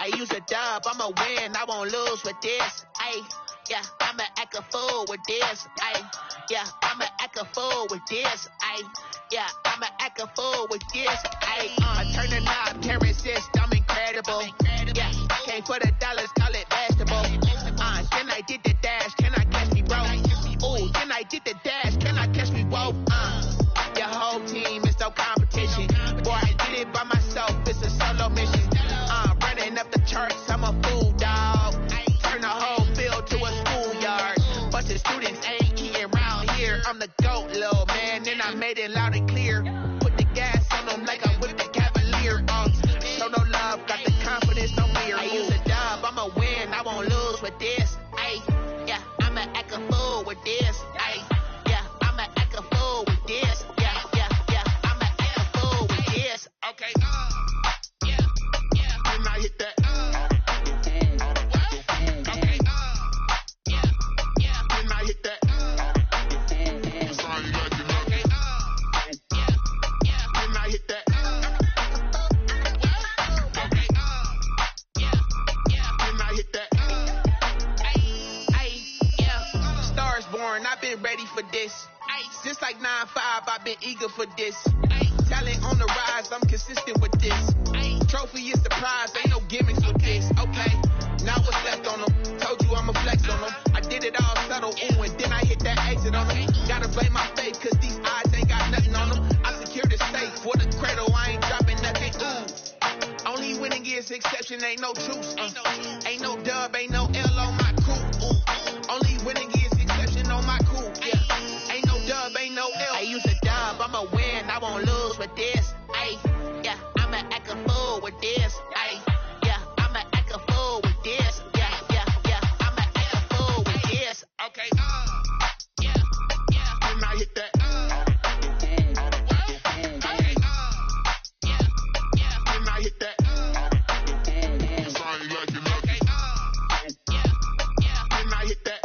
I use a dub, I'ma win, I won't lose with this. Ay, yeah, I'ma act a fool with this. Ay, yeah, I'ma act a fool with this. Ay, yeah, I'ma act a fool with this. Ay, turn the knob, can't resist, I'm incredible. Yeah, came for the dollars, call it basketball. Then I did the dash, can I catch me, bro? Ooh, then I did the dash, can I catch me, whoa? Your whole team is no competition. Boy, I did it by myself, it's a solo mission. Running up the charts, I'm a fool, dog. Turn the whole field to a schoolyard. Bunch of students ain't eating round here. I'm the GOAT, little man, and I made it loud and clear. Put the gas on them like I whipped the Cavalier. Show no love, got the confidence on me. I use a dub, I'ma win, I won't lose with this. Ay, yeah, I'ma act a fool with this. Ay, yeah, I'ma act a fool with this. Yeah, yeah, yeah, I'ma act a fool with this. Okay, yeah, yeah, and I hit that. Okay, yeah, yeah, and I hit that. Sorry, like you know. Okay, yeah, yeah, and I hit that. Okay, yeah, yeah, and I hit that. Stars born, I've been ready for this. Since like 9-5, I've been eager for this. Talent on the rise, I'm consistent with this. Trophy is the prize, ain't no gimmicks with this. Okay, now what's left on them? Told you I'ma flex on them. I did it all subtle, ooh, and then I hit that exit on them. Gotta blame my faith, cause these odds ain't got nothing on them. I secured the safe for the cradle, I ain't dropping nothing, ooh. Only winning is exception, ain't no truce. Ain't no dub, ain't no L on my crew, ooh. Only winning is exception on my crew, yeah. Ain't no dub, ain't no L. I use a dub, I'ma win, I won't lose with this. Ay, yeah, I'ma act a fool with this. Ay, yeah, I'ma act a fool with this. Yeah, yeah, yeah, I'ma act a fool with this. Okay, yeah, yeah, and I hit that. Okay, yeah, yeah, and I hit that. Sorry, like you know. Okay, yeah, yeah, and I hit that.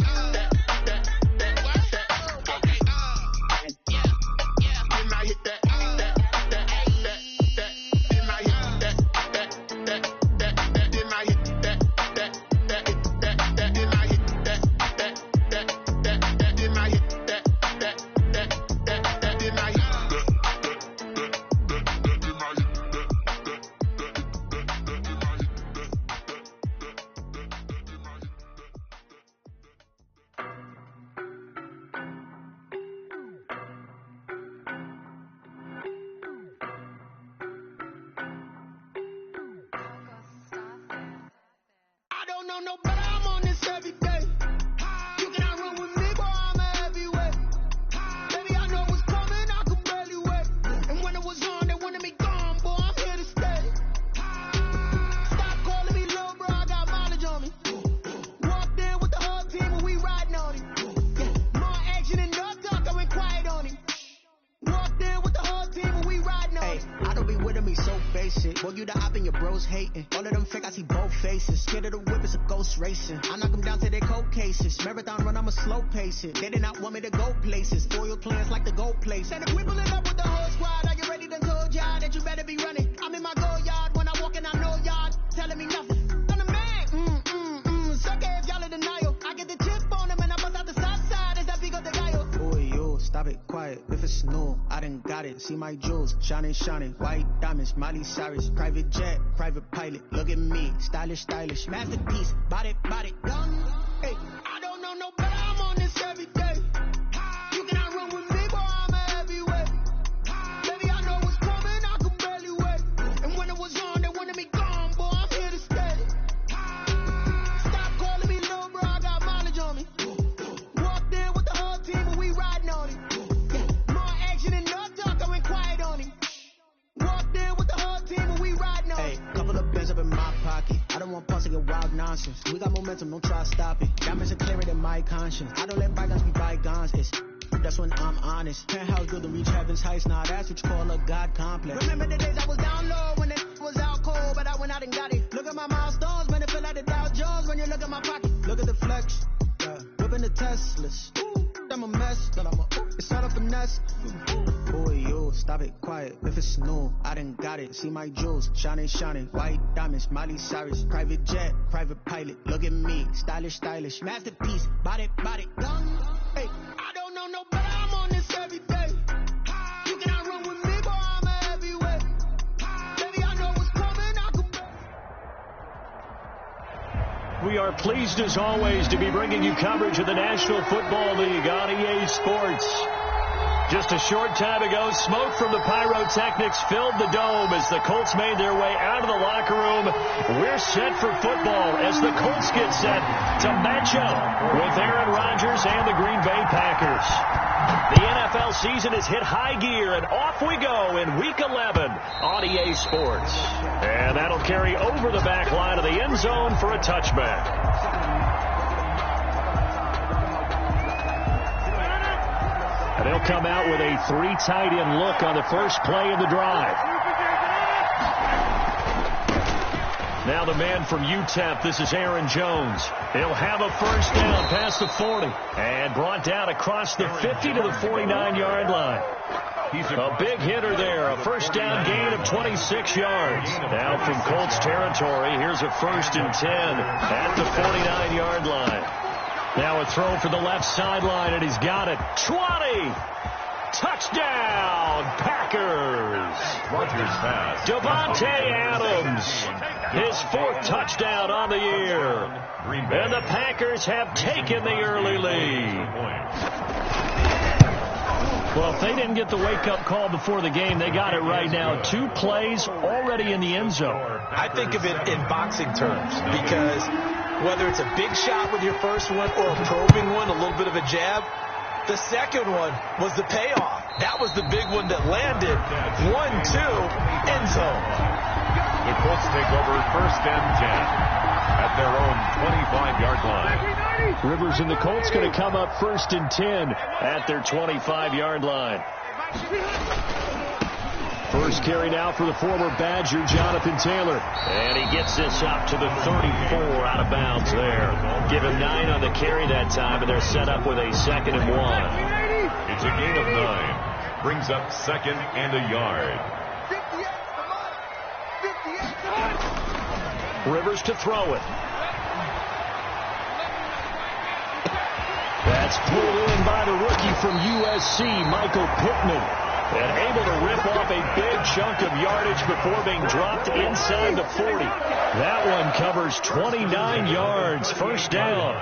Racing. I knock them down to their cold cases. Marathon run, I'ma slow pace it. They did not want me to go places. Loyal plans like the gold place. And if we pulling up with the whole squad, are you ready? Done told y'all that you better be running. I'm in my go yard when I walk in, I know y'all telling me nothing. I'm the man. Suck it if y'all in denial. I get the chip on them and I bust out the south side as that Vigo de Gallo. Boy, yo, stop it, quiet. If it's new, I done got it. See my jewels, shining, shining. White diamonds, Miley Cyrus. Private jet, private pilot. Look at me, stylish, stylish. Masterpiece, body, done. Hey, I don't know no better, I'm on this every day. You cannot run with me, boy, I'm a heavyweight. Baby, I know what's coming, I can barely wait. And when it was on, they wanted me gone, boy, I'm here to stay. Stop calling me little bro, I got mileage on me. Walked in with the whole team and we riding on it. More action and no talk, I went quiet on him. Walked in with the whole team and we riding on it. Couple of bands up in my pocket. I don't want punks to get wild nonsense. We got momentum, don't try to stop it. Diamonds are clearer than my conscience. I don't let bygones be bygones. It's that's when I'm honest. Penthouse good to reach heaven's heights. Now that's what you call a God complex. Remember the days I was down low when it was out cold, but I went out and got it. Look at my milestones, man, it feel like the Dow Jones when you look at my pocket. Look at the flex, yeah. Whipping the Teslas. I'm a mess, but it's all a finesse. that's who are you? Stop it, quiet. If it's new, I done got it. See my jewels, shining, shining. White diamonds, Miley Cyrus. Private jet, private pilot. Look at me, stylish, stylish. Masterpiece, body, body. Hey, I don't know no better. I'm on this every day. You cannot run with me, boy. I'm a heavyweight. Baby, I know what's coming. I could. We are pleased as always to be bringing you coverage of the National Football League on EA Sports. Just a short time ago, smoke from the pyrotechnics filled the dome as the Colts made their way out of the locker room. We're set for football as the Colts get set to match up with Aaron Rodgers and the Green Bay Packers. The NFL season has hit high gear, and off we go in Week 11 on EA Sports. And that'll carry over the back line of the end zone for a touchback. And they'll come out with a 3 tight end look on the first play of the drive. Now the man from UTEP, this is Aaron Jones. He'll have a first down past the 40 and brought down across the 50 to the 49-yard line. A big hitter there, a first down gain of 26 yards. Now from Colts territory, here's a 1st and 10 at the 49-yard line. Now a throw for the left sideline, and he's got it. 20! Touchdown, Packers! Devontae Adams, his 4th touchdown on the year. And the Packers have taken the early lead. Well, if they didn't get the wake-up call before the game, they got it right now. 2 plays already in the end zone. I think of it in boxing terms because whether it's a big shot with your first one or a probing one, a little bit of a jab, the second one was the payoff. That was the big one that landed. 1-2, end zone. The Colts take over 1st and 10 at their own 25-yard line. Rivers and the Colts going to come up 1st and 10 at their 25-yard line. First carry now for the former Badger, Jonathan Taylor. And he gets this up to the 34 out of bounds there. Give him 9 on the carry that time, and they're set up with a 2nd and 1. It's a gain of 9. Brings up 2nd and a yard. Rivers to throw it. That's pulled in by the rookie from USC, Michael Pittman. And able to rip off a big chunk of yardage before being dropped inside the 40. That one covers 29 yards. First down.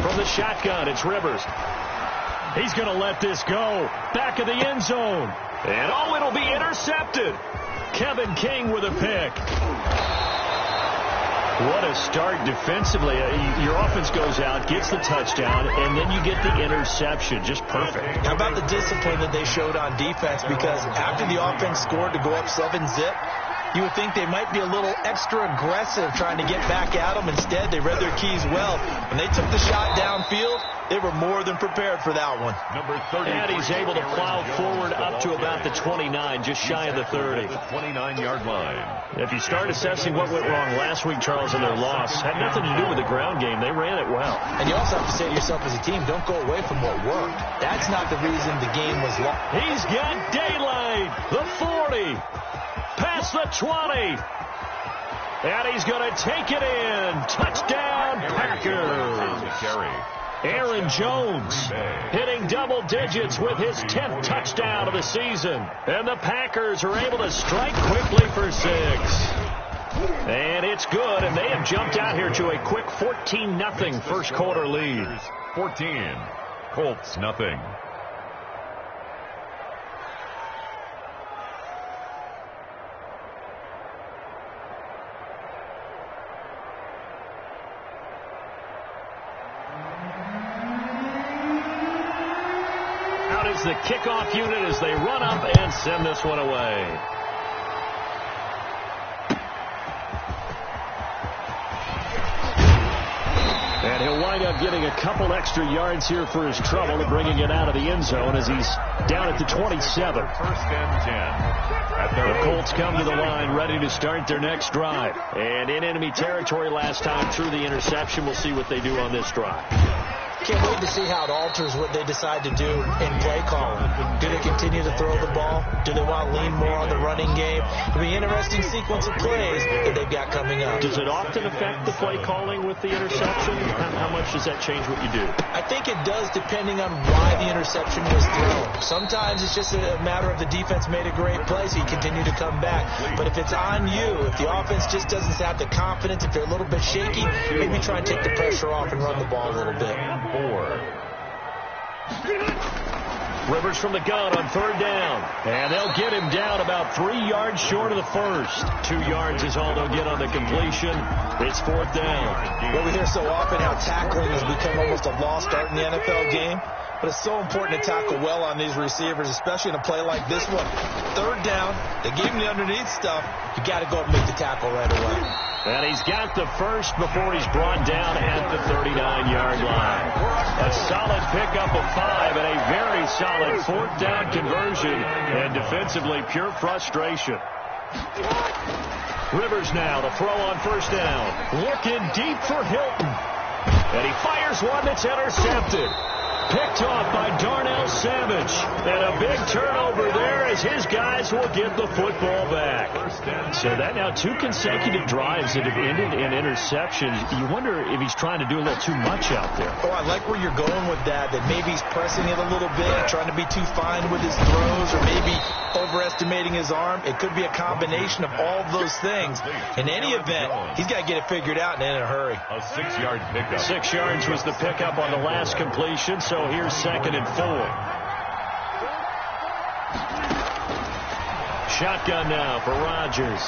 From the shotgun, it's Rivers. He's going to let this go. Back of the end zone. And oh, it'll be intercepted. Kevin King with a pick. What a start defensively. Your offense goes out, gets the touchdown, and then you get the interception. Just perfect. How about the discipline that they showed on defense? Because after the offense scored to go up 7-zip, you would think they might be a little extra aggressive trying to get back at them. Instead, they read their keys well. When they took the shot downfield, they were more than prepared for that one. Number 30. And he's able to plow forward up to about the 29, just shy of the 30. 29-yard line. If you start assessing what went wrong last week, Charles, in their loss, had nothing to do with the ground game. They ran it well. And you also have to say to yourself as a team, don't go away from what worked. That's not the reason the game was lost. He's got daylight. The 40. Past the 20. And he's going to take it in. Touchdown, Packers. Aaron Jones hitting double digits with his 10th touchdown of the season. And the Packers are able to strike quickly for 6. And it's good, and they have jumped out here to a quick 14-0 first quarter lead. 14. Colts, nothing. The kickoff unit as they run up and send this one away. And he'll wind up getting a couple extra yards here for his trouble and bringing it out of the end zone as he's down at the 27. 1st and 10. The Colts come to the line ready to start their next drive. And in enemy territory last time through the interception. We'll see what they do on this drive. can't wait to see how it alters what they decide to do in play calling. Do they continue to throw the ball? Do they want to lean more on the running game? It'll be an interesting sequence of plays that they've got coming up. Does it often affect the play calling with the interception? How much does that change what you do? I think it does, depending on why the interception was thrown. Sometimes it's just a matter of the defense made a great play, so you continue to come back. But if it's on you, if the offense just doesn't have the confidence, if they're a little bit shaky, maybe try and take the pressure off and run the ball a little bit. 4. Rivers from the gun on 3rd down. And they'll get him down about 3 yards short of the first. 2 yards is all they'll get on the completion. It's 4th down. Well, we hear so often how tackling has become almost a lost art in the NFL game. But it's so important to tackle well on these receivers, especially in a play like this one. 3rd down, they gave him the underneath stuff. You got to go up and make the tackle right away. And he's got the first before he's brought down at the 39-yard line. A solid pickup of 5 and a very solid 4th down conversion. And defensively, pure frustration. Rivers now to throw on 1st down. Looking deep for Hilton. And he fires one that's intercepted. Picked off by Darnell Savage. And a big turnover there as his guys will get the football back. So that now 2 consecutive drives that have ended in interceptions. You wonder if he's trying to do a little too much out there. Oh, I like where you're going with that maybe he's pressing it a little bit, trying to be too fine with his throws, or maybe overestimating his arm. It could be a combination of all those things. In any event, he's got to get it figured out and in a hurry. A 6-yard pickup. 6 yards was the pickup on the last completion, so here's 2nd and 4. Shotgun now for Rodgers.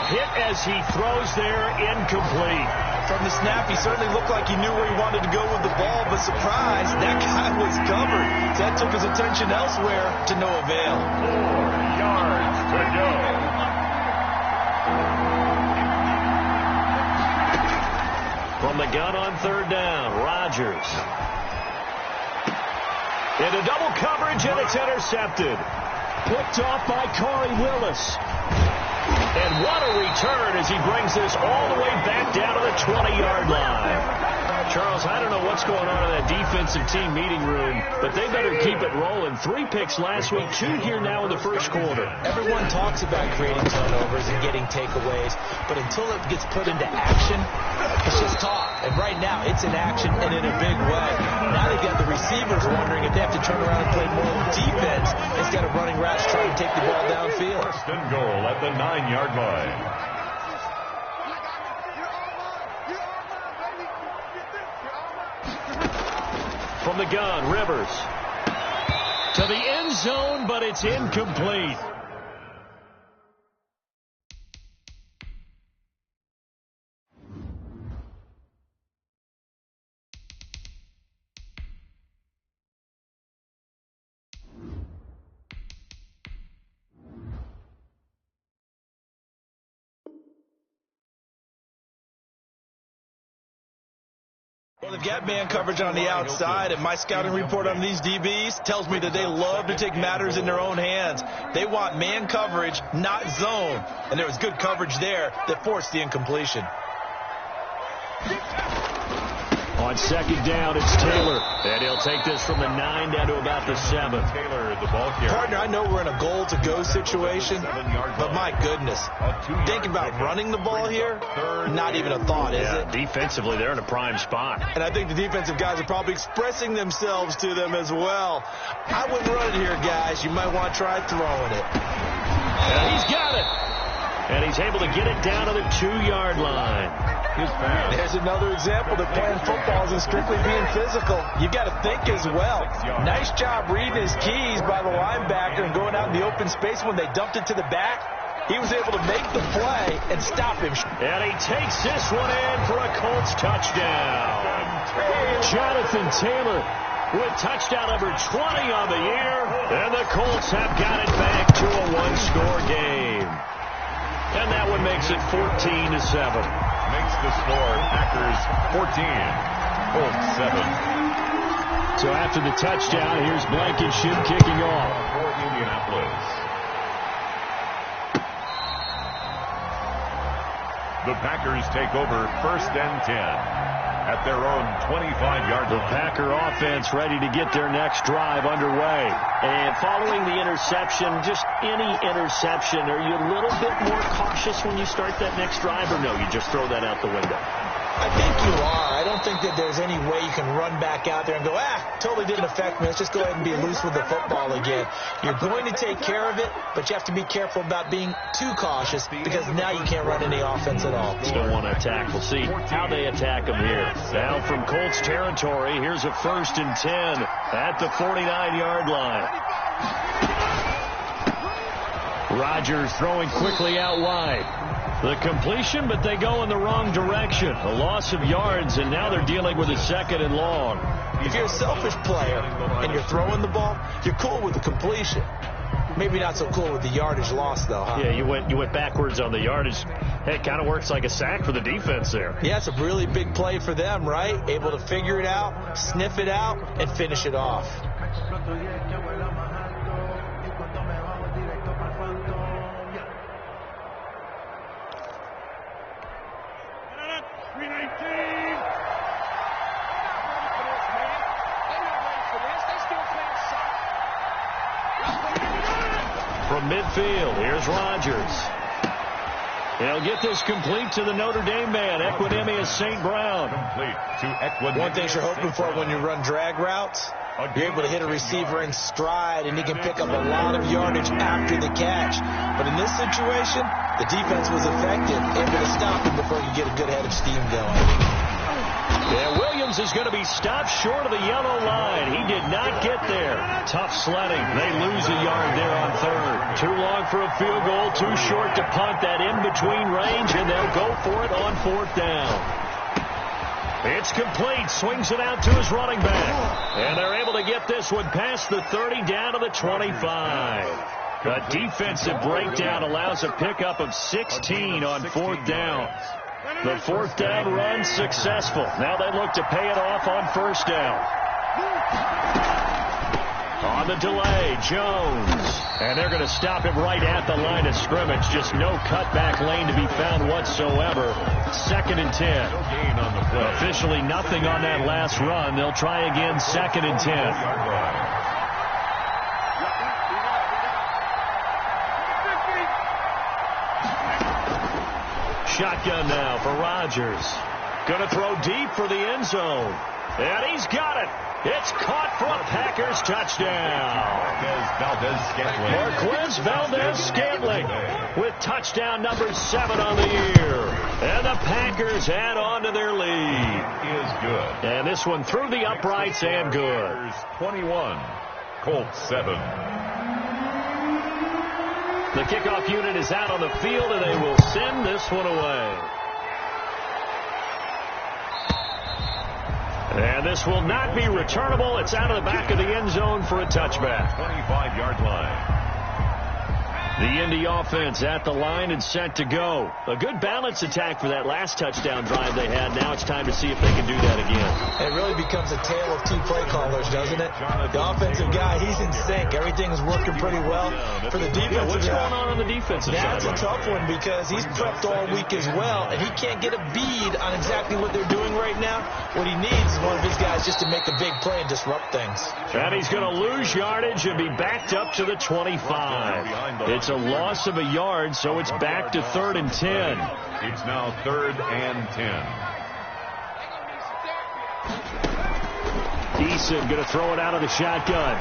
Hit as he throws there, incomplete. From the snap, he certainly looked like he knew where he wanted to go with the ball, but surprise, that guy was covered. So that took his attention elsewhere to no avail. 4 yards to go. From the gun on 3rd down, Rodgers. Into double coverage, and it's intercepted. Picked off by Corey Willis. And what a return as he brings this all the way back down to the 20-yard line. Charles, I don't know what's going on in that defensive team meeting room, but they better keep it rolling. 3 picks last week, 2 here now in the first quarter. Everyone talks about creating turnovers and getting takeaways, but until it gets put into action, it's just talk. And right now, it's in action and in a big way. Now they've got the receivers wondering if they have to turn around and play more defense instead of running routes trying to take the ball downfield. 1st and goal at the 9-yard line. From the gun, Rivers. To the end zone, but it's incomplete. Well, they've got man coverage on the outside, and my scouting report on these DBs tells me that they love to take matters in their own hands. They want man coverage, not zone. And there was good coverage there that forced the incompletion. On 2nd down, it's Taylor. And he'll take this from the 9 down to about the 7. Taylor, the ball carrier. Partner, I know we're in a goal-to-go situation, but my goodness, thinking about running the ball here, not even a thought, is it? Defensively, they're in a prime spot. And I think the defensive guys are probably expressing themselves to them as well. I wouldn't run it here, guys. You might want to try throwing it. And he's got it. And he's able to get it down to the 2-yard line. There's another example that playing football isn't strictly being physical. You've got to think as well. Nice job reading his keys by the linebacker and going out in the open space when they dumped it to the back. He was able to make the play and stop him. And he takes this one in for a Colts touchdown. Jonathan Taylor with touchdown number 20 on the year. And the Colts have got it back to a 1-score game. And that one makes it 14-7. Makes the score Packers 14, Colts 7. So after the touchdown, here's Blankenship kicking off. For Indianapolis. The Packers take over 1st and 10. at their own 25-yard line. The Packer offense ready to get their next drive underway. And following the interception, just any interception, are you a little bit more cautious when you start that next drive, or no, you just throw that out the window? I think you are. I don't think that there's any way you can run back out there and go, totally didn't affect me. Let's just go ahead and be loose with the football again. You're going to take care of it, but you have to be careful about being too cautious because now you can't run any offense at all. Still want to attack. We'll see how they attack them here. Now from Colts territory, here's a 1st and 10 at the 49-yard line. Rodgers throwing quickly out wide. The completion, but they go in the wrong direction. A loss of yards, and now they're dealing with a 2nd and long. If you're a selfish player and you're throwing the ball, you're cool with the completion. Maybe not so cool with the yardage loss, though, huh? Yeah, you went backwards on the yardage. Hey, it kind of works like a sack for the defense there. Yeah, it's a really big play for them, right? Able to figure it out, sniff it out, and finish it off. From midfield, here's Rodgers. He'll get this complete to the Notre Dame man, Equinemius St. Brown. Complete to Equinemius. One thing you're hoping for when you run drag routes, you're able to hit a receiver in stride, and he can pick up a lot of yardage after the catch. But in this situation, the defense was effective, able to stop him before you get a good head of steam going. Yeah, Williams is going to be stopped short of the yellow line. He did not get there. Tough sledding. They lose a yard there on 3rd. Too long for a field goal, too short to punt that in-between range, and they'll go for it on 4th down. It's complete. Swings it out to his running back. And they're able to get this one past the 30 down to the 25. A defensive breakdown allows a pickup of 16 on 4th down. The 4th down run successful. Now they look to pay it off on 1st down. On the delay, Jones. And they're going to stop him right at the line of scrimmage. Just no cutback lane to be found whatsoever. 2nd and 10. No gain on the play. Officially nothing on that last run. They'll try again, 2nd and 10. Shotgun now for Rodgers. Going to throw deep for the end zone. And he's got it. It's caught for a Packers touchdown. Marquez Valdez-Scantling with touchdown number 7 on the year. And the Packers add on to their lead. Is good. And this one through the uprights and good. 21, Colts 7. The kickoff unit is out on the field, and they will send this one away. And this will not be returnable. It's out of the back of the end zone for a touchback. 25-yard line. The Indy offense at the line and set to go. A good balance attack for that last touchdown drive they had. Now it's time to see if they can do that again. It really becomes a tale of 2 play callers, doesn't it? The offensive guy, he's in sync. Everything is working pretty well. For the defensive what's guy, going on the defensive side? That's a tough one because he's prepped all week as well, and he can't get a bead on exactly what they're doing right now. What he needs is one of his guys just to make a big play and disrupt things. And he's going to lose yardage and be backed up to the 25. It's a loss of a yard, so it's back to 3rd and 10. It's now 3rd and 10. Gyzec going to throw it out of the shotgun.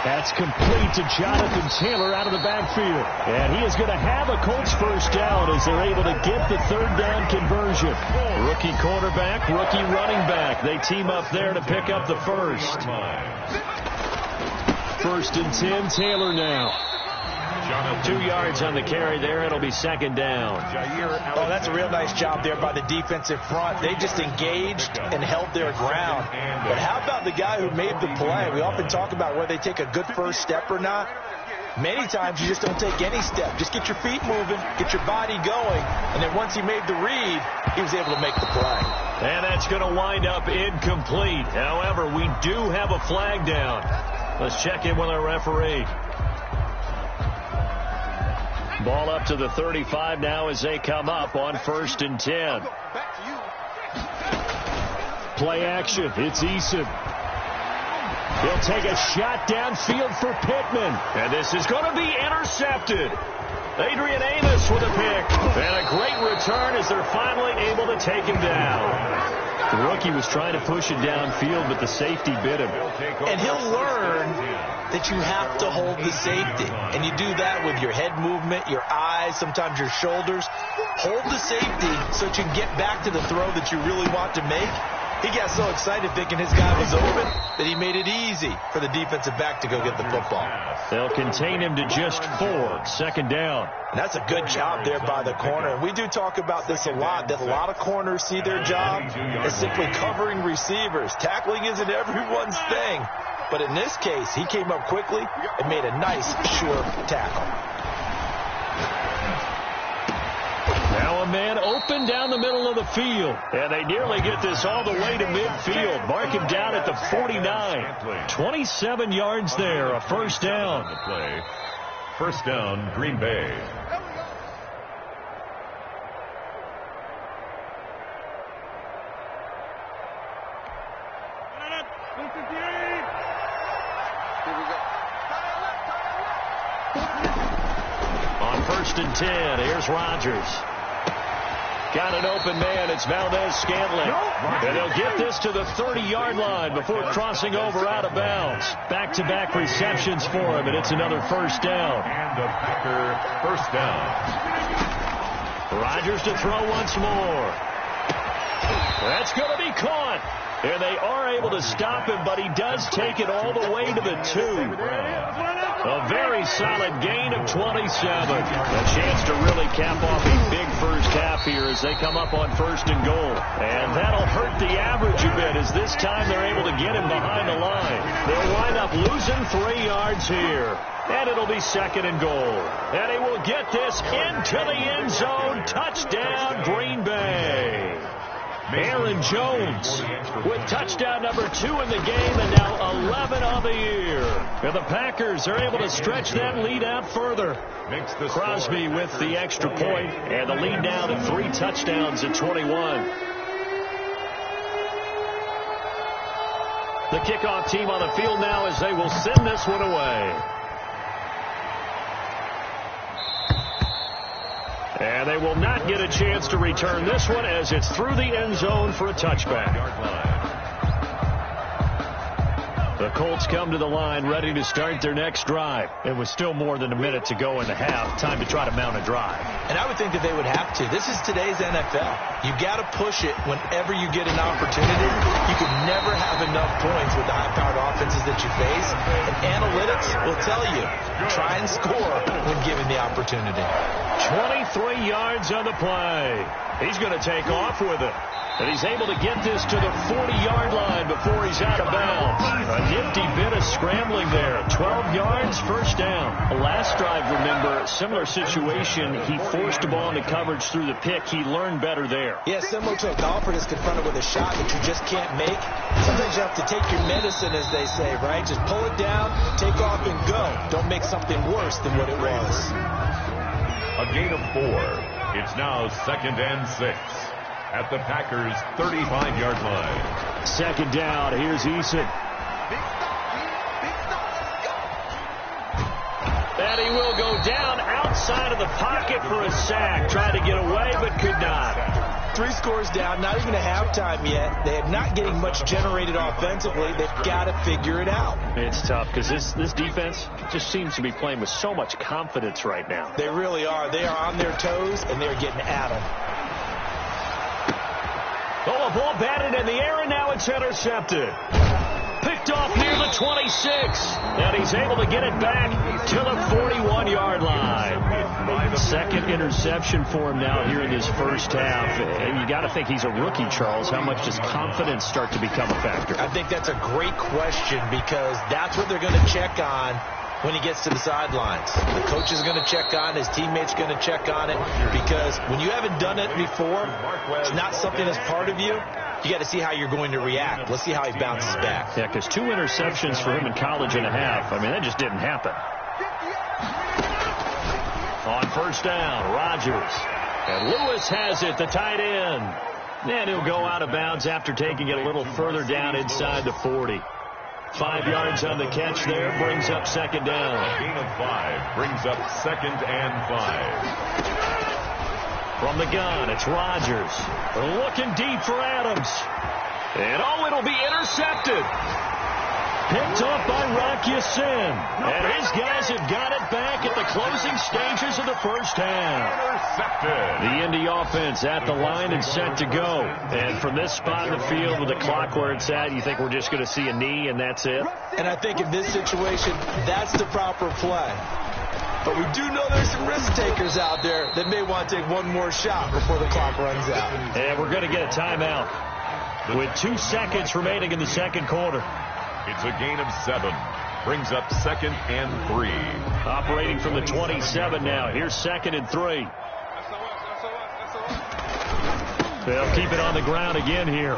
That's complete to Jonathan Taylor out of the backfield. And he is going to have a Colts 1st down as they're able to get the 3rd down conversion. Rookie quarterback, rookie running back. They team up there to pick up the 1st. 1st and 10, Taylor now. 2 yards on the carry there. It'll be 2nd down. Oh, that's a real nice job there by the defensive front. They just engaged and held their ground. But how about the guy who made the play? We often talk about whether they take a good first step or not. Many times you just don't take any step. Just get your feet moving, get your body going, and then once he made the read, he was able to make the play. And that's going to wind up incomplete. However, we do have a flag down. Let's check in with our referee. Ball up to the 35 now as they come up on 1st and 10. Play action. It's Eason. He'll take a shot downfield for Pittman. And this is going to be intercepted. Adrian Amos with a pick. And a great return as they're finally able to take him down. The rookie was trying to push it downfield, but the safety bit him. And he'll learn that you have to hold the safety. And you do that with your head movement, your eyes, sometimes your shoulders. Hold the safety so that you can get back to the throw that you really want to make. He got so excited thinking his guy was open that he made it easy for the defensive back to go get the football. They'll contain him to just 4. Second down. And that's a good job there by the corner. And we do talk about this a lot, that a lot of corners see their job as simply covering receivers. Tackling isn't everyone's thing. But in this case, he came up quickly and made a nice, sure tackle. Now a man open down the middle of the field. And they nearly get this all the way to midfield. Mark him down at the 49. 27 yards there, a first down. First down, Green Bay. On 1st and 10, here's Rodgers. Got an open man. It's Valdez-Scantling. And they'll get this to the 30-yard line before crossing over out of bounds. Back-to-back receptions for him, and it's another first down. And a Packer first down. Rodgers to throw once more. That's going to be caught. And they are able to stop him, but he does take it all the way to the 2. A very solid gain of 27. A chance to really cap off a big first half here as they come up on 1st and goal. And that'll hurt the average a bit as this time they're able to get him behind the line. They'll wind up losing 3 yards here. And it'll be 2nd and goal. And he will get this into the end zone. Touchdown, Green Bay. Aaron Jones with touchdown number 2 in the game and now 11 on the year. And the Packers are able to stretch that lead out further. Crosby with the extra point, and the lead now to 3 touchdowns at 21. The kickoff team on the field now as they will send this one away. And they will not get a chance to return this one as it's through the end zone for a touchback. The Colts come to the line ready to start their next drive. It was still more than a minute to go in the half. Time to try to mount a drive. And I would think that they would have to. This is today's NFL. You've got to push it whenever you get an opportunity. You can never have enough points with the high-powered offenses that you face. And analytics will tell you, try and score when given the opportunity. 23 yards on the play. He's going to take off with it. And he's able to get this to the 40-yard line before he's out of bounds. A nifty bit of scrambling there. 12 yards, first down. The last drive, remember, similar situation. He forced the ball into coverage through the pick. He learned better there. Yeah, similar to a golfer that's confronted with a shot that you just can't make. Sometimes you have to take your medicine, as they say, right? Just pull it down, take off, and go. Don't make something worse than what it was. A gain of 4. It's now 2nd and 6. At the Packers' 35-yard line. 2nd down. Here's Eason. And he will go down outside of the pocket for a sack. Tried to get away, but could not. 3 scores down, not even a halftime yet. They are not getting much generated offensively. They've got to figure it out. It's tough because this defense just seems to be playing with so much confidence right now. They really are. They are on their toes, and they're getting at them. Oh, a ball batted in the air, and now it's intercepted. Picked off near the 26. And he's able to get it back to the 41-yard line. 2nd interception for him now here in his first half. And you got to think he's a rookie, Charles. How much does confidence start to become a factor? I think that's a great question because that's what they're going to check on when he gets to the sidelines. The coach is going to check on, his teammates going to check on it, because when you haven't done it before, it's not something that's part of you. You got to see how you're going to react. Let's see how he bounces back. Yeah, because 2 interceptions for him in college and a half. I mean, that just didn't happen. On 1st down, Rodgers. And Lewis has it, the tight end. And he'll go out of bounds after taking it a little further down inside the 40. 5 yards on the catch there, brings up second down. A gain of 5 brings up 2nd and 5. From the gun, it's Rodgers. Looking deep for Adams. And it'll be intercepted. Picked off by Rock Ya-Sin. And his guys have got it back at the closing stages of the first half. Intercepted. The Indy offense at the line and set to go. And from this spot in the field with the clock where it's at, you think we're just going to see a knee and that's it? And I think in this situation, that's the proper play. But we do know there's some risk takers out there that may want to take one more shot before the clock runs out. And we're going to get a timeout with 2 seconds remaining in the second quarter. It's a gain of 7. Brings up 2nd and 3. Operating from the 27 now. Here's 2nd and 3. They'll keep it on the ground again here.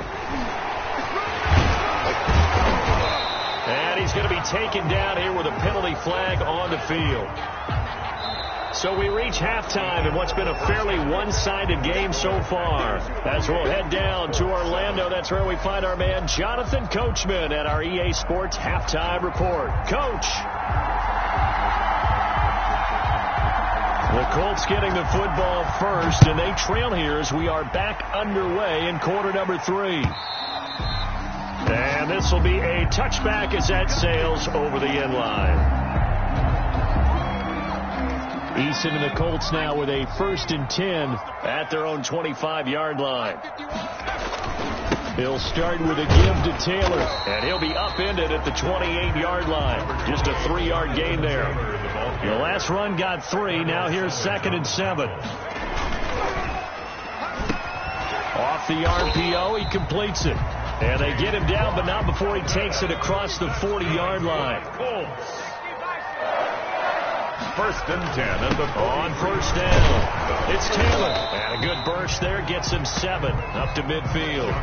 And he's going to be taken down here with a penalty flag on the field. So we reach halftime in what's been a fairly one-sided game so far. As we'll head down to Orlando, that's where we find our man Jonathan Coachman at our EA Sports Halftime Report. Coach! The Colts getting the football first, and they trail here as we are back underway in quarter number 3. And this will be a touchback as that sails over the end line. Eason and the Colts now with a 1st and 10 at their own 25-yard line. He'll start with a give to Taylor, and he'll be upended at the 28-yard line. Just a 3-yard gain there. The last run got 3. Now here's 2nd and 7. Off the RPO, he completes it. And they get him down, but not before he takes it across the 40-yard line. Colts. 1st and 10 at the on first down. It's Taylor. And a good burst there gets him 7 up to midfield.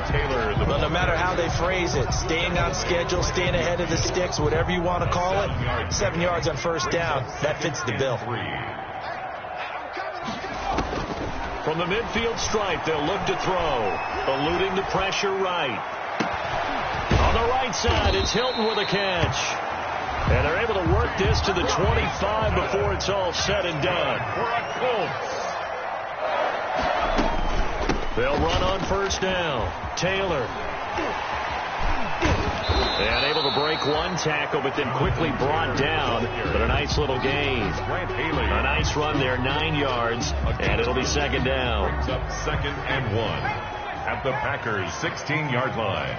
Taylor. Well, no matter how they phrase it, staying on schedule, staying ahead of the sticks, whatever you want to call it, 7 yards on first down, that fits the bill. From the midfield stripe, they'll look to throw. Eluding the pressure right. On the right side, it's Hilton with a catch. And they're able to work this to the 25 before it's all said and done. They'll run on first down. Taylor. And able to break one tackle, but then quickly brought down. But a nice little gain. A nice run there, 9 yards. And it'll be 2nd down. Brings up 2nd and 1 at the Packers' 16-yard line.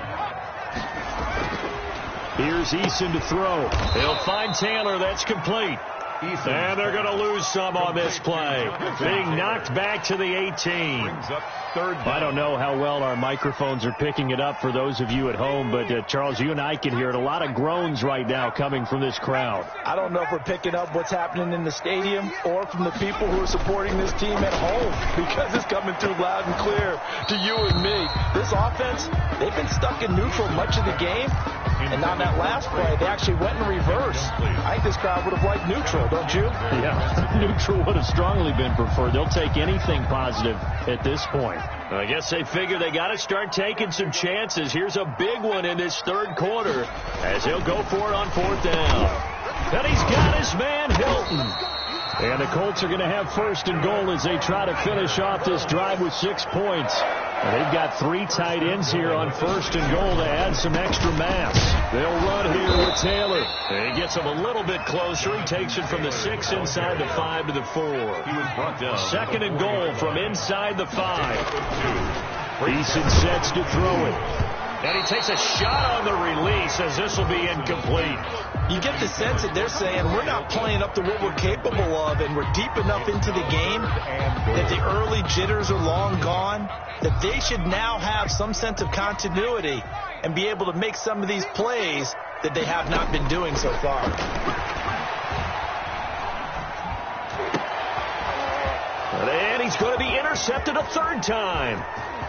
Here's Eason to throw. He'll find Taylor. That's complete. And they're going to lose some on this play. Being knocked back to the 18. I don't know how well our microphones are picking it up for those of you at home, but Charles, you and I can hear it. A lot of groans right now coming from this crowd. I don't know if we're picking up what's happening in the stadium or from the people who are supporting this team at home, because it's coming through loud and clear to you and me. This offense, they've been stuck in neutral much of the game. And on that last play, they actually went in reverse. I think this crowd would have liked neutral, don't you? Yeah, neutral would have strongly been preferred. They'll take anything positive at this point. I guess they figure they got to start taking some chances. Here's a big one in this third quarter as he'll go for it on 4th down. And he's got his man Hilton. And the Colts are going to have 1st and goal as they try to finish off this drive with 6 points. And they've got 3 tight ends here on 1st and goal to add some extra mass. They'll run here with Taylor. And he gets him a little bit closer. He takes it from the 6 inside the 5 to the 4. He was brought down. 2nd and goal from inside the 5. Eason sets to throw it. And he takes a shot on the release as this will be incomplete. You get the sense that they're saying we're not playing up to what we're capable of, and we're deep enough into the game that the early jitters are long gone, that they should now have some sense of continuity and be able to make some of these plays that they have not been doing so far. And he's going to be intercepted a 3rd time.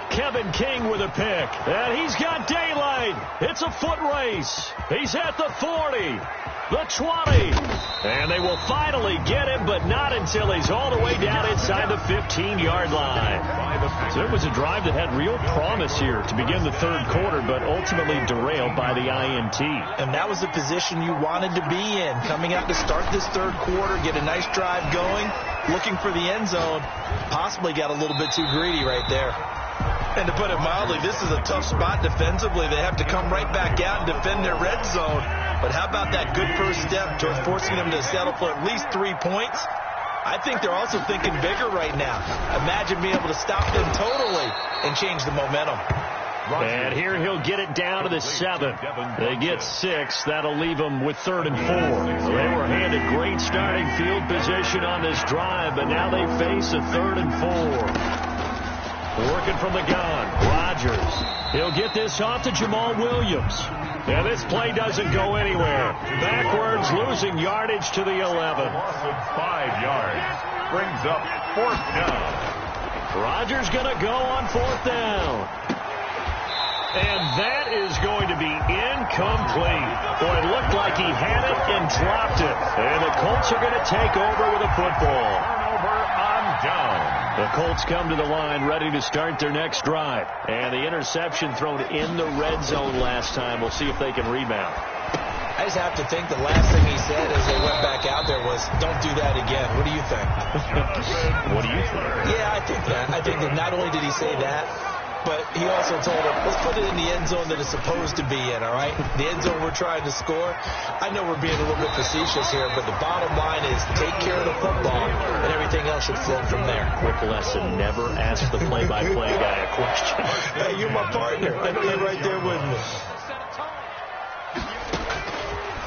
Kevin King with a pick. And he's got daylight. It's a foot race. He's at the 40. the 20. And they will finally get him, but not until he's all the way down inside the 15-yard line. So it was a drive that had real promise here to begin the third quarter, but ultimately derailed by the INT. And that was the position you wanted to be in, coming out to start this third quarter, get a nice drive going, looking for the end zone. Possibly got a little bit too greedy right there. And to put it mildly, this is a tough spot defensively. They have to come right back out and defend their red zone. But how about that good first step towards forcing them to settle for at least 3 points? I think they're also thinking bigger right now. Imagine being able to stop them totally and change the momentum. And here he'll get it down to the 7. They get 6. That'll leave them with 3rd and 4. They were handed great starting field position on this drive, but now they face a 3rd and 4. Working from the gun, Rodgers. He'll get this off to Jamal Williams. And this play doesn't go anywhere. Backwards, losing yardage to the 11. Loss of 5 yards. Brings up 4th down. Rodgers going to go on 4th down. And that is going to be incomplete. Boy, it looked like he had it and dropped it. And the Colts are going to take over with a football. Turnover on down. The Colts come to the line ready to start their next drive. And the interception thrown in the red zone last time. We'll see if they can rebound. I just have to think the last thing he said as they went back out there was, don't do that again. What do you think? What do you think? Yeah, I think that. I think that not only did he say that, but he also told him, let's put it in the end zone that it's supposed to be in, all right? The end zone we're trying to score. I know we're being a little bit facetious here, but the bottom line is take care of the football, and everything else should flow from there. Quick lesson, never ask the play-by-play guy a question. Hey, you're my partner. I know you're right there with me.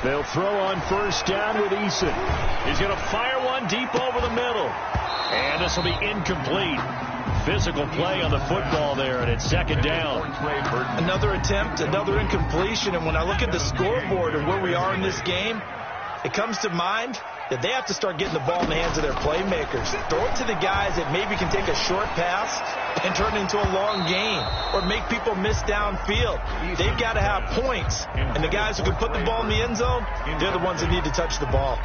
They'll throw on 1st down with Eason. He's going to fire one deep over the middle. And this will be incomplete. Physical play on the football there, and it's 2nd down. Another attempt, another incompletion, and when I look at the scoreboard and where we are in this game, it comes to mind that they have to start getting the ball in the hands of their playmakers. Throw it to the guys that maybe can take a short pass and turn it into a long gain or make people miss downfield. They've got to have points, and the guys who can put the ball in the end zone, they're the ones that need to touch the ball.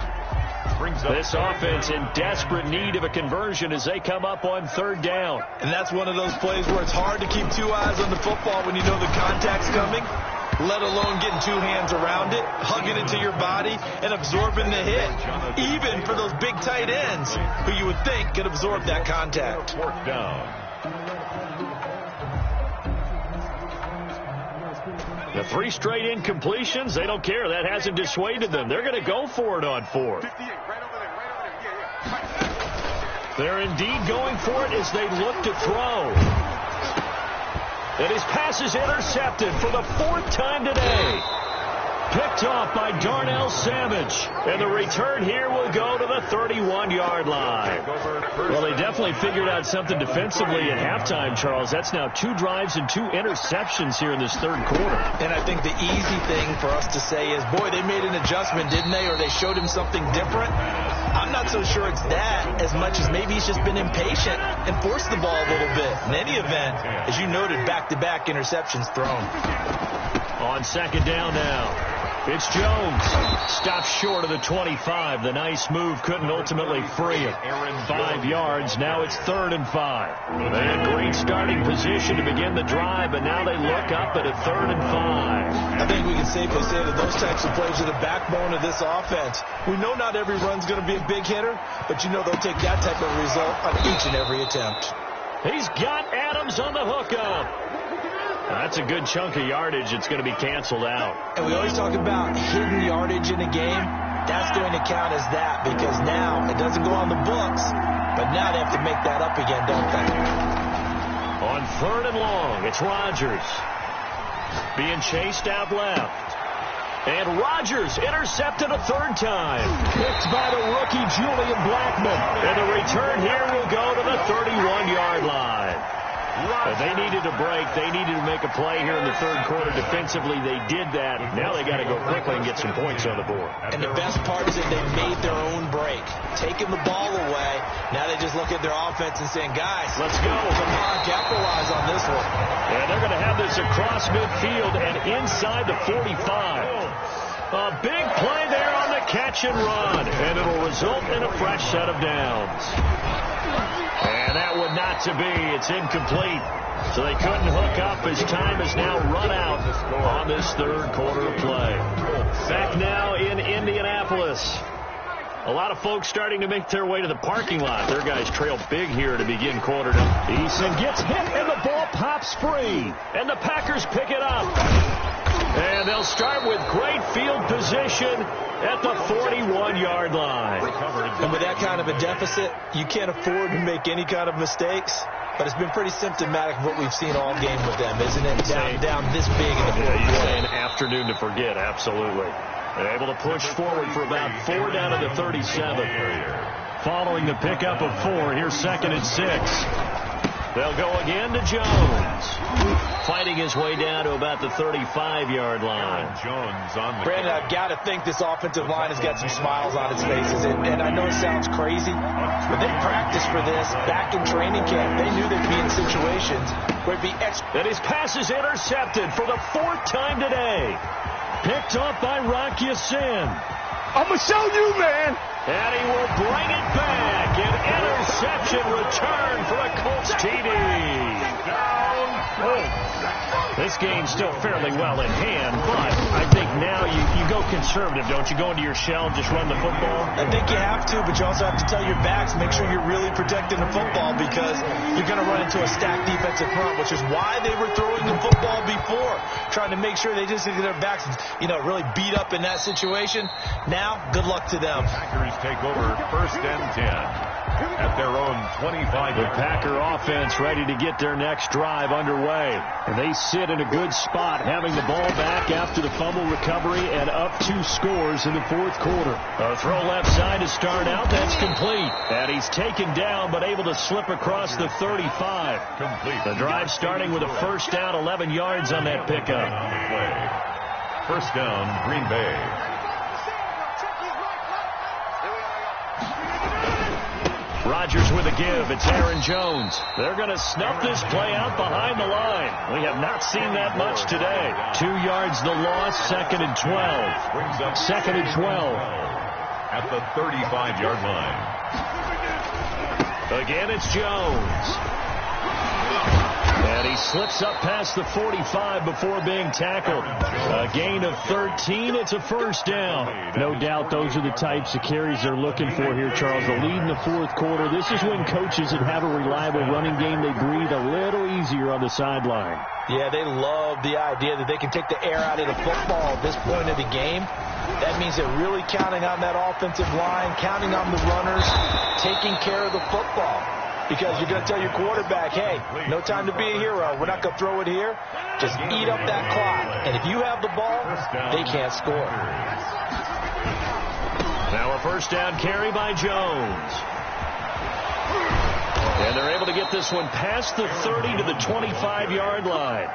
This offense in desperate need of a conversion as they come up on 3rd down. And that's one of those plays where it's hard to keep 2 eyes on the football when you know the contact's coming, let alone getting 2 hands around it, hugging it to your body, and absorbing the hit. Even for those big tight ends who you would think could absorb that contact. 4th down. The 3 straight incompletions, they don't care. That hasn't dissuaded them. They're going to go for it on 4th. They're indeed going for it as they look to throw. And his pass is intercepted for the 4th time today. Picked off by Darnell Savage. And the return here will go to the 31-yard line. Well, they definitely figured out something defensively at halftime, Charles. That's now 2 drives and 2 interceptions here in this third quarter. And I think the easy thing for us to say is, boy, they made an adjustment, didn't they? Or they showed him something different. I'm not so sure it's that as much as maybe he's just been impatient and forced the ball a little bit. In any event, as you noted, back-to-back interceptions thrown. On 2nd down now. It's Jones. Stops short of the 25. The nice move couldn't ultimately free him. 5 yards. Now it's 3rd and 5. They had great starting position to begin the drive, but now they look up at a 3rd and 5. I think we can safely say that those types of plays are the backbone of this offense. We know not every run's going to be a big hitter, but you know they'll take that type of result on each and every attempt. He's got Adams on the hookup. That's a good chunk of yardage. It's going to be canceled out. And we always talk about hidden yardage in a game. That's going to count as that because now it doesn't go on the books, but now they have to make that up again, don't they? On 3rd and long, it's Rodgers. Being chased out left. And Rodgers intercepted a 3rd time. Picked by the rookie Julian Blackmon. And the return here will go to the 31-yard line. But they needed a break. They needed to make a play here in the third quarter. Defensively, they did that. Now they got to go quickly and get some points on the board. And the best part is that they made their own break. Taking the ball away. Now they just look at their offense and saying, guys, let's go. Come on, capitalize on this one. And they're going to have this across midfield and inside the 45. A big play there on the catch and run, and it'll result in a fresh set of downs. And that would not to be. It's incomplete. So they couldn't hook up as time is now run out on this third quarter of play. Back now in Indianapolis. A lot of folks starting to make their way to the parking lot. Their guys trail big here to begin quarter two. Eason gets hit, and the ball pops free. And the Packers pick it up. And they'll start with great field position at the 41-yard line. And with that kind of a deficit, you can't afford to make any kind of mistakes. But it's been pretty symptomatic of what we've seen all game with them, isn't it? Down this big in the fourth quarter. You're saying afternoon to forget, absolutely. They're able to push forward for about 4 down to the 37. Following the pickup of 4, here's 2nd and 6. They'll go again to Jones. Fighting his way down to about the 35-yard line. Jones on the Brandon, I've got to think this offensive line has got some smiles on its faces. And I know it sounds crazy, but they practiced for this back in training camp. They knew they'd be in situations where it'd be extra. And his pass is intercepted for the 4th time today. Picked off by Gyzec. I'm going to show you, man. And he will bring it back. An interception return for a Colts TD. This game's still fairly well in hand, but I think now you go conservative, don't you? Go into your shell and just run the football? I think you have to, but you also have to tell your backs, make sure you're really protecting the football because you're going to run into a stacked defensive front, which is why they were throwing the football before, trying to make sure they just get their backs, really beat up in that situation. Now, good luck to them. Packers take over 1st and 10 at their own 25. The Packer offense ready to get their next drive underway. And they sit in a good spot, having the ball back after the fumble recovery and up 2 scores in the 4th quarter. A throw left side to start out. That's complete. And he's taken down, but able to slip across the 35. Complete. The drive starting with a 1st down, 11 yards on that pickup. 1st down, Green Bay. Rodgers with a give. It's Aaron Jones. They're going to snuff this play out behind the line. We have not seen that much today. 2 yards the loss, 2nd and 12. 2nd and 12. At the 35-yard line. Again, it's Jones. And he slips up past the 45 before being tackled. A gain of 13. It's a 1st down. No doubt those are the types of carries they're looking for here, Charles. The lead in the 4th quarter. This is when coaches that have a reliable running game, they breathe a little easier on the sideline. Yeah, they love the idea that they can take the air out of the football at this point of the game. That means they're really counting on that offensive line, counting on the runners, taking care of the football. Because you're going to tell your quarterback, hey, no time to be a hero. We're not going to throw it here. Just eat up that clock. And if you have the ball, they can't score. Now a 1st down carry by Jones. And they're able to get this one past the 30 to the 25-yard line.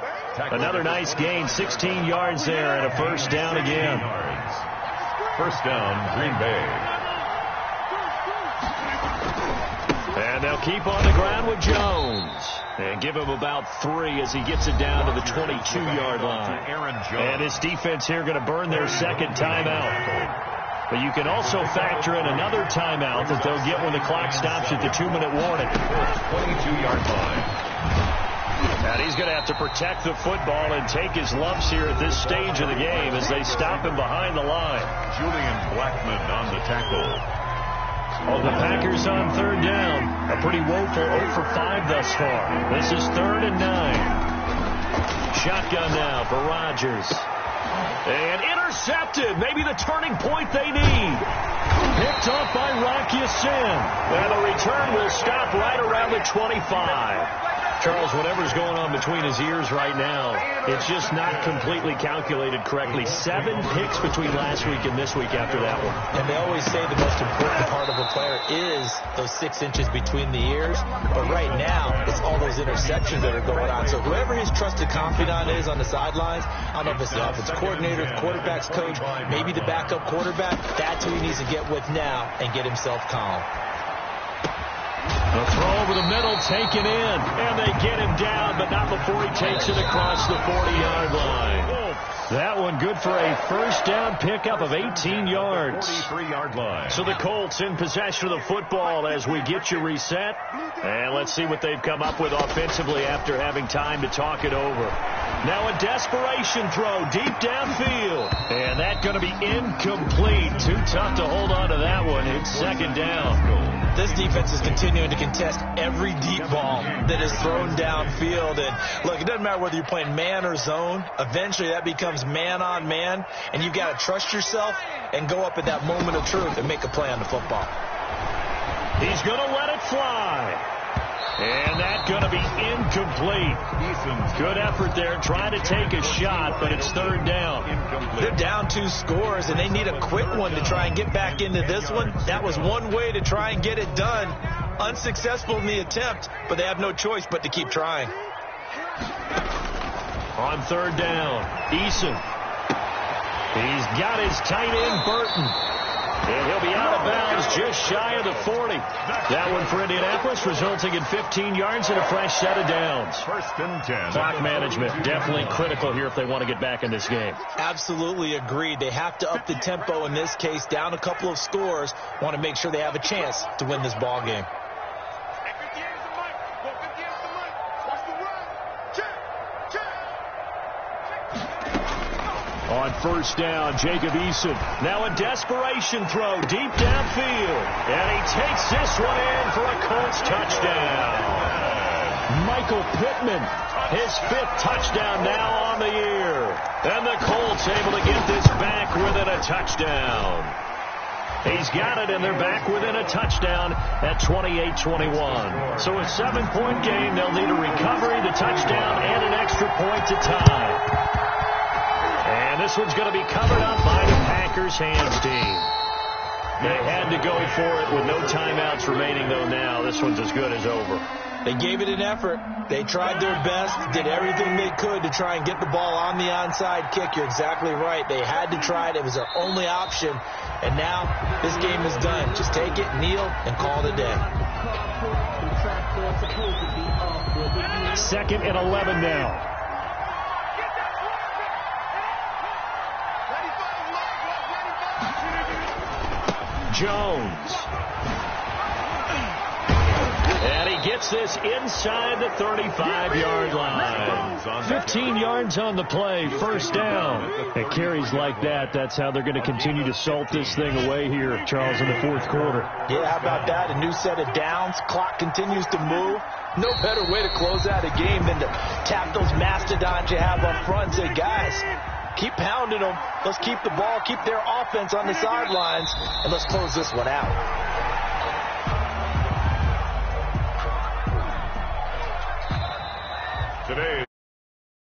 Another nice gain, 16 yards there, and a 1st down again. 1st down, Green Bay. And they'll keep on the ground with Jones. And give him about 3 as he gets it down to the 22-yard line. And his defense here going to burn their 2nd timeout. But you can also factor in another timeout that they'll get when the clock stops at the 2-minute warning. 22-yard line. And he's going to have to protect the football and take his lumps here at this stage of the game as they stop him behind the line. Julian Blackmon on the tackle. Oh, the Packers on 3rd down. A pretty woeful 0 for 5 thus far. This is 3rd and 9. Shotgun now for Rodgers. And intercepted. Maybe the turning point they need. Picked off by Gyzec. And the return will stop right around the 25. Charles, whatever's going on between his ears right now, it's just not completely calculated correctly. 7 picks between last week and this week after that one. And they always say the most important part of a player is those 6 inches between the ears. But right now, it's all those interceptions that are going on. So whoever his trusted confidant is on the sidelines, I don't know if it's the offensive coordinator, the quarterback's coach, maybe the backup quarterback, that's who he needs to get with now and get himself calm. The throw over the middle, taken in, and they get him down, but not before he takes it across the 40-yard line. That one good for a first down pickup of 18 yards. 43-yard line. So the Colts in possession of the football as we get you reset. And let's see what they've come up with offensively after having time to talk it over. Now a desperation throw deep downfield. And that's going to be incomplete. Too tough to hold on to that one. It's second down. This defense is continuing to contest every deep ball that is thrown downfield. And look, it doesn't matter whether you're playing man or zone. Eventually that becomes man on man. And you've got to trust yourself and go up at that moment of truth and make a play on the football. He's going to let it fly. And that's going to be incomplete. Good effort there trying to take a shot, but it's third down. They're down 2 scores, and they need a quick one to try and get back into this one. That was one way to try and get it done. Unsuccessful in the attempt, but they have no choice but to keep trying. On third down, Eason. He's got his tight end, Burton. And he'll be out of bounds just shy of the 40. That one for Indianapolis, resulting in 15 yards and a fresh set of downs. First and 10. Clock management definitely critical here if they want to get back in this game. Absolutely agreed. They have to up the tempo in this case, down a couple of scores. Want to make sure they have a chance to win this ball game. On first down, Jacob Eason. Now a desperation throw deep downfield. And he takes this one in for a Colts touchdown. Michael Pittman, his 5th touchdown now on the year. And the Colts able to get this back within a touchdown. He's got it, and they're back within a touchdown at 28-21. So a 7-point game. They'll need a recovery, the touchdown, and an extra point to tie. And this one's going to be covered up by the Packers hands team. They had to go for it with no timeouts remaining, though, now. This one's as good as over. They gave it an effort. They tried their best, did everything they could to try and get the ball on the onside kick. You're exactly right. They had to try it. It was their only option. And now this game is done. Just take it, kneel, and call it a day. 2nd and 11 now. Jones. And he gets this inside the 35-yard line. 15 yards on the play, first down. At carries like that, that's how they're going to continue to salt this thing away here, Charles, in the 4th quarter. Yeah, how about that? A new set of downs. Clock continues to move. No better way to close out a game than to tap those mastodons you have up front and say, guys, keep pounding them. Let's keep the ball, keep their offense on the sidelines, and let's close this one out.